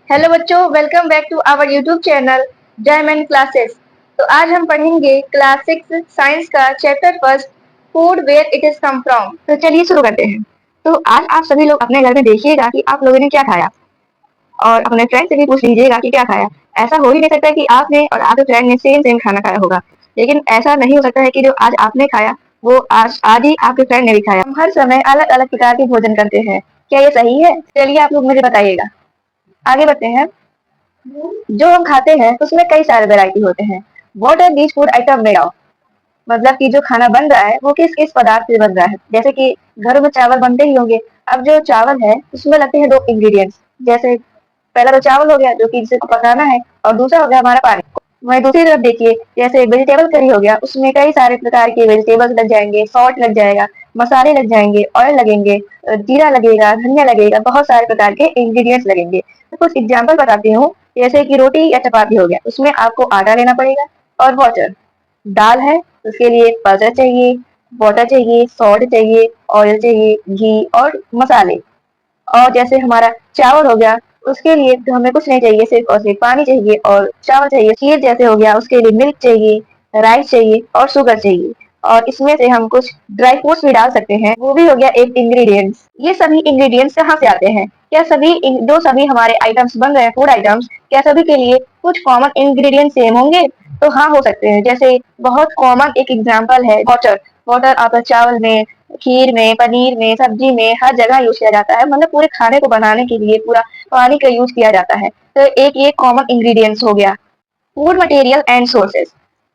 Hello बच्चों, welcome back to our YouTube channel diamond classes. तो आज हम पढ़ेंगे क्लास 6 साइंस का chapter first, food where it is come from. तो चलिए शुरू करते हैं। तो आज आप सभी लोग अपने घर में देखिएगा कि आप लोगों ने क्या खाया, और अपने फ्रेंड से भी पूछ लीजिएगा कि क्या खाया। ऐसा हो ही नहीं सकता कि आपने और आपके फ्रेंड ने सेम सेम खाना खाया होगा, लेकिन ऐसा नहीं हो सकता है कि जो आज आपने खाया वो आज ही आपके फ्रेंड ने भी खाया। हम हर समय अलग अलग प्रकार के भोजन करते हैं, क्या ये सही है? चलिए आप लोग मुझे बताइएगा। आगे बढ़ते हैं। जो हम खाते हैं उसमें कई सारे वैरायटी होते हैं। What are these food item made of? मतलब कि जो खाना बन रहा है वो किस किस पदार्थ से बन रहा है। जैसे कि घरों में चावल बनते ही होंगे। अब जो चावल है उसमें लगते हैं दो इंग्रेडिएंट्स। जैसे पहला तो चावल हो गया जो कि जिसे पकाना है, और दूसरा हो गया हमारा पानी। वहीं दूसरी तरफ देखिए, जैसे वेजिटेबल करी हो गया, उसमें कई सारे प्रकार के वेजिटेबल्स लग जाएंगे, सॉल्ट लग जाएगा, मसाले लग जाएंगे, ऑयल लगेंगे, जीरा लगेगा, धनिया लगेगा, बहुत सारे प्रकार के इंग्रेडिएंट्स लगेंगे। तो कुछ एग्जाम्पल बताती हूँ। जैसे कि रोटी या चपाती हो गया, उसमें आपको आटा लेना पड़ेगा और वाटर। दाल है, उसके लिए पल्सेस चाहिए, वाटर चाहिए, सॉल्ट चाहिए, ऑयल चाहिए, घी और मसाले। और जैसे हमारा चावल हो गया, उसके लिए तो हमें कुछ नहीं चाहिए, सिर्फ और सिर्फ पानी चाहिए और चावल चाहिए। खीर जैसे हो गया, उसके लिए मिल्क चाहिए, राइस चाहिए और शुगर चाहिए। और इसमें से हम कुछ ड्राई फ्रूट्स भी डाल सकते हैं, वो भी हो गया एक इंग्रेडिएंट्स। ये सभी इंग्रेडिएंट्स कहाँ से आते हैं? क्या जो सभी हमारे आइटम्स बन रहे हैं, फूड आइटम्स, क्या सभी के लिए कुछ कॉमन इंग्रेडिएंट सेम होंगे? तो हाँ, हो सकते हैं। जैसे बहुत कॉमन एक एग्जाम्पल है वाटर। वाटर आपका चावल में, खीर में, पनीर में, सब्जी में, हर जगह यूज किया जाता है। मतलब पूरे खाने को बनाने के लिए पूरा पानी का यूज किया जाता है। तो एक ये कॉमन इंग्रेडिएंट्स हो गया। Food material and sources.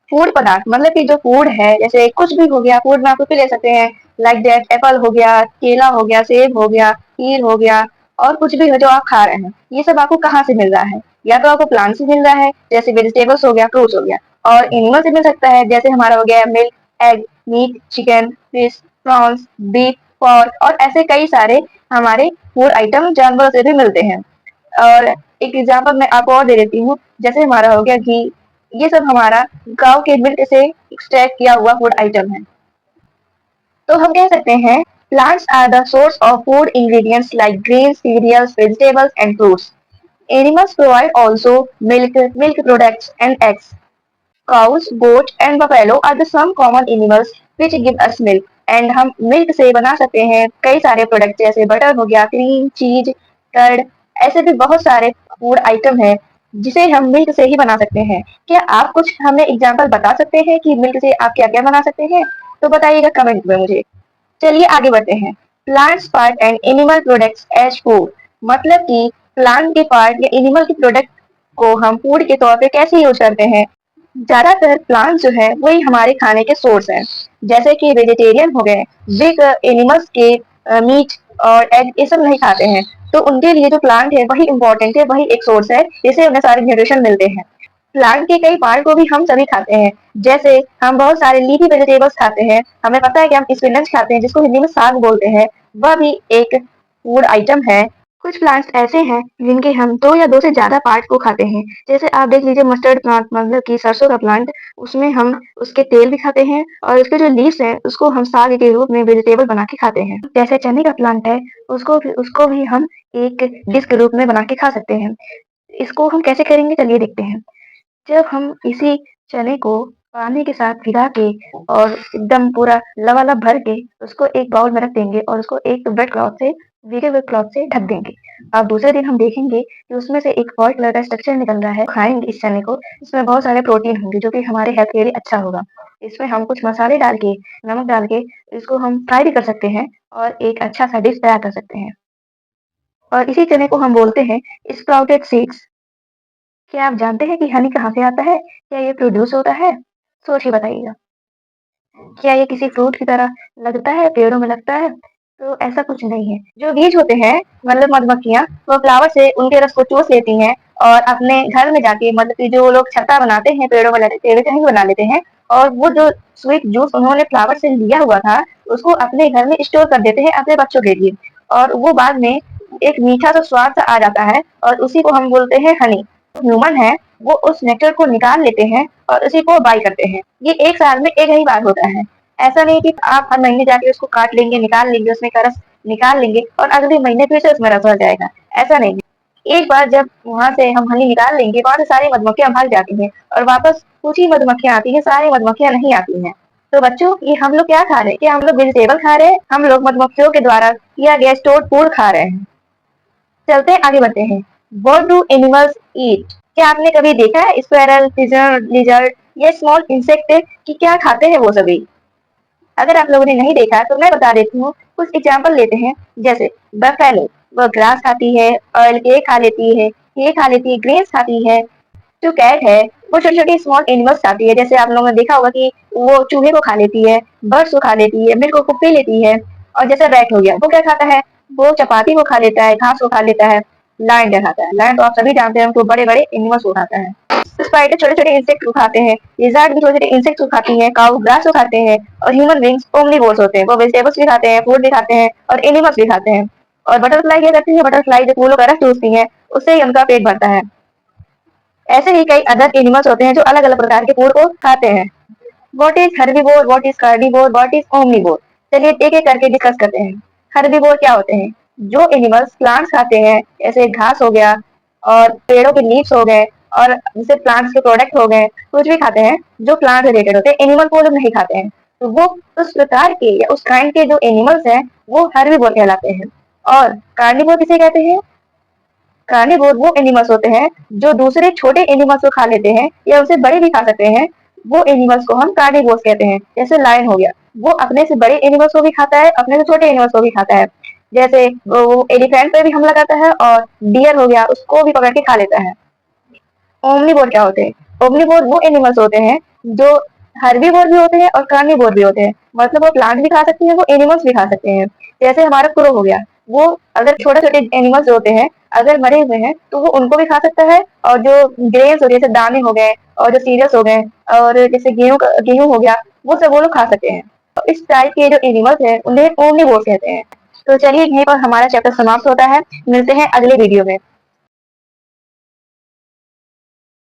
Food पदार्थ मतलब कि जो फूड है, जैसे कुछ भी हो गया, फूड में आप कुछ भी ले सकते हैं। लाइक दैट एप्पल हो गया, केला हो गया, सेब हो गया, खीर हो गया, और कुछ भी हो जो आप खा रहे हैं, ये सब आपको कहाँ से मिल रहा है? या तो आपको प्लांट से मिल रहा है, जैसे वेजिटेबल्स हो गया, फ्रूट्स हो गया, और एनिमल से मिल सकता है, जैसे हमारा हो गया milk, egg, meat, chicken, fish, prawns, beef, pork, और ऐसे कई सारे हमारे फूड आइटम जानवरों से भी मिलते हैं। और एक एग्जाम्पल मैं आपको और दे देती हूँ। जैसे हमारा हो गया घी, ये सब हमारा गांव के मिल्क से एक्सट्रैक्ट किया हुआ फूड आइटम है। तो हम कह सकते हैं plants are the source of food ingredients like grains, cereals, vegetables and fruits. Animals provide also milk products and eggs. Cows, goat and buffalo are the some common animals which give us milk. And हम milk से बना सकते हैं कई सारे product, जैसे butter हो गया, क्रीम, चीज, कर्ड। ऐसे भी बहुत सारे फूड आइटम है जिसे हम मिल्क से ही बना सकते हैं। क्या आप कुछ हमें एग्जाम्पल बता सकते हैं कि मिल्क से आप क्या क्या बना सकते हैं? तो बताइएगा कमेंट में मुझे। चलिए आगे बढ़ते हैं। Plants part and animal products as food. मतलब कि प्लांट के पार्ट या एनिमल के प्रोडक्ट को हम फूड के तौर पे कैसे यूज करते हैं? ज्यादातर प्लांट जो है वही हमारे खाने के सोर्स हैं। जैसे कि वेजिटेरियन हो गए, बिग एनिमल्स के मीट और एग ये सब नहीं खाते हैं, तो उनके लिए जो प्लांट है वही इम्पोर्टेंट है, वही एक सोर्स है जिससे उन्हें सारे न्यूट्रिशन मिलते हैं। प्लांट के कई पार्ट को भी हम सभी खाते हैं। जैसे हम बहुत सारे लीफी वेजिटेबल्स खाते हैं, हमें पता है कि हम स्पिनच खाते हैं जिसको हिंदी में साग बोलते हैं, वह भी एक फूड आइटम है। कुछ प्लांट्स ऐसे हैं जिनके हम दो या दो से ज्यादा पार्ट को खाते हैं। जैसे आप देख लीजिए मस्टर्ड प्लांट, मतलब कि सरसों का प्लांट, उसमें हम उसके तेल भी खाते हैं, और उसके जो लीव्स हैं उसको हम साग के रूप में वेजिटेबल बना के खाते हैं। जैसे चने का प्लांट है, उसको भी हम एक डिश के रूप में बना के खा सकते हैं। इसको हम कैसे करेंगे, चलिए देखते हैं। जब हम इसी चने को पानी के साथ भिगा के और एकदम पूरा लबालब भर के उसको एक बाउल में रख देंगे, और उसको एक वेट क्लॉथ से, भीगे हुए क्लॉथ से ढक देंगे। अब दूसरे दिन हम देखेंगे कि उसमें से एक व्हाइट कलर का स्ट्रक्चर निकल रहा है। खाएंगे इस चने को, इसमें बहुत सारे प्रोटीन होंगे जो कि हमारे हेल्थ के लिए अच्छा होगा। इसमें हम कुछ मसाले डाल के, नमक डाल के इसको हम फ्राई भी कर सकते हैं, और एक अच्छा सा डिश तैयार कर सकते हैं। और इसी चने को हम बोलते हैं स्प्राउटेड सीड्स। क्या आप जानते हैं कि हनी कहाँ से आता है? क्या ये प्रोड्यूस होता है? सोच के बताइएगा। क्या ये किसी फ्रूट की तरह लगता है, पेड़ों में लगता है? तो ऐसा कुछ नहीं है। जो बीज होते हैं, मतलब मधुमक्खियां, वो फ्लावर से उनके रस को चूस लेती हैं, और अपने घर में जाके, मतलब कि जो लोग छत्ता बनाते हैं, पेड़ों में लगते हुए कहीं बना लेते हैं, और वो जो स्वीट जूस उन्होंने फ्लावर से लिया हुआ था उसको अपने घर में स्टोर कर देते हैं अपने बच्चों के लिए। और वो बाद में एक मीठा सा स्वाद सा आ जाता है, और उसी को हम बोलते हैं हनी। ह्यूमन है, वो उस नेक्टर को निकाल लेते हैं और उसी को बाई करते हैं। ये एक साल में एक ही बार होता है। ऐसा नहीं कि आप हर महीने जाके उसको काट लेंगे, निकाल लेंगे, उसमें का रस निकाल लेंगे और अगले महीने फिर से उसमें रस भर जाएगा। ऐसा नहीं है। एक बार जब वहाँ से हम हनी निकाल लेंगे, वहाँ से सारी मधुमक्खियाँ भाग जाती हैं और वापस कुछ ही मधुमक्खियाँ आती हैं, सारी मधुमक्खियाँ नहीं आती हैं। तो बच्चों, ये हम लोग क्या खा रहे हैं? क्या हम लोग वेजिटेबल खा रहे हैं? हम लोग मधुमक्खियों के द्वारा किया गया स्टोर्ड फूड खा रहे हैं। चलते हैं, आगे बढ़ते हैं। What do animals eat? क्या आपने कभी देखा है स्क्वेरल, पिजन, लिजर्ड ये स्मॉल इंसेक्ट कि क्या खाते हैं वो सभी? अगर आप लोगों ने नहीं देखा तो मैं बता देती हूँ। कुछ एग्जाम्पल लेते हैं, जैसे बफेलो, वो ग्रास खाती है, ऑयल केक खा लेती है, ये खा लेती है, ग्रेन्स खाती है। जो कैट है, वो छोटी छोटी स्मॉल एनिमल्स खाती है, जैसे आप लोगों ने देखा होगा कि वो चूहे को खा लेती है, बर्ड्स को खा लेती है, मिल्क को पी लेती है। और जैसे रैट हो गया, वो क्या खाता है? वो चपाती को खा लेता है, घास को खा लेता है। लायन क्या खाता है? लायन तो आप सभी जानते हैं, वो बड़े बड़े एनिमल्स को खाता है। स्पाइडर छोटे छोटे इंसेक्ट को खाते हैं, लिजर्ड भी छोटे छोटे इंसेक्ट को खाती है, काऊ ग्रास को खाते हैं। और ह्यूमन बींग्स ओमनीवोर्स होते हैं, वो वेजिटेबल्स भी खाते हैं, फूड भी खाते हैं और एनिमल्स भी खाते हैं। और बटरफ्लाई क्या करती है? बटरफ्लाई जब फूलों का रस चूसती है, उससे ही उनका पेट भरता है। ऐसे ही कई अदर एनिमल्स होते हैं जो अलग अलग प्रकार के फूड को खाते हैं। What is herbivore, what is carnivore, what is omnivore? चलिए एक एक करके डिस्कस करते हैं। हर्बीवोर क्या होते हैं? जो एनिमल्स प्लांट्स खाते हैं, जैसे घास हो गया और पेड़ों के लीव्स हो गए और जैसे प्लांट्स के प्रोडक्ट हो गए, कुछ भी खाते हैं जो प्लांट रिलेटेड होते हैं। एनिमल को लोग नहीं खाते हैं, तो वो उस प्रकार के या उस काइंड के जो एनिमल्स हैं, वो हर्बीवोर कहलाते हैं। और कार्निवोर किसे कहते हैं? कार्निवोर वो एनिमल्स होते हैं जो दूसरे छोटे एनिमल्स को खा लेते हैं या उसे बड़े भी खा सकते हैं। वो एनिमल्स को हम कार्निवोर्स कहते हैं। जैसे लायन हो गया, वो अपने से बड़े एनिमल्स को भी खाता है, अपने से छोटे एनिमल्स को भी खाता है। जैसे वो एलिफेंट पे भी हमला करता है और डियर हो गया, उसको भी पकड़ के खा लेता है। ओमनीवोर क्या होते हैं? ओमनीवोर वो एनिमल्स होते हैं जो हर्बीवोर भी होते हैं और कार्निवोर भी होते हैं। मतलब वो प्लांट भी खा सकते हैं, वो एनिमल्स भी खा सकते हैं। जैसे हमारा क्रो हो गया, वो अगर छोटे छोटे एनिमल्स होते हैं, अगर मरे हुए हैं तो वो उनको भी खा सकता है। और जो ग्रेन्स हो गए, जैसे दाने हो गए और जो सीरियल्स हो गए और जैसे गेहूं हो गया, वो सब वो लोग खा सकते हैं। तो इस टाइप के जो एनिमल्स हैं उन्हें ओमनीवोर कहते हैं। तो चलिए यहीं पर हमारा चैप्टर समाप्त होता है। मिलते हैं अगले वीडियो में।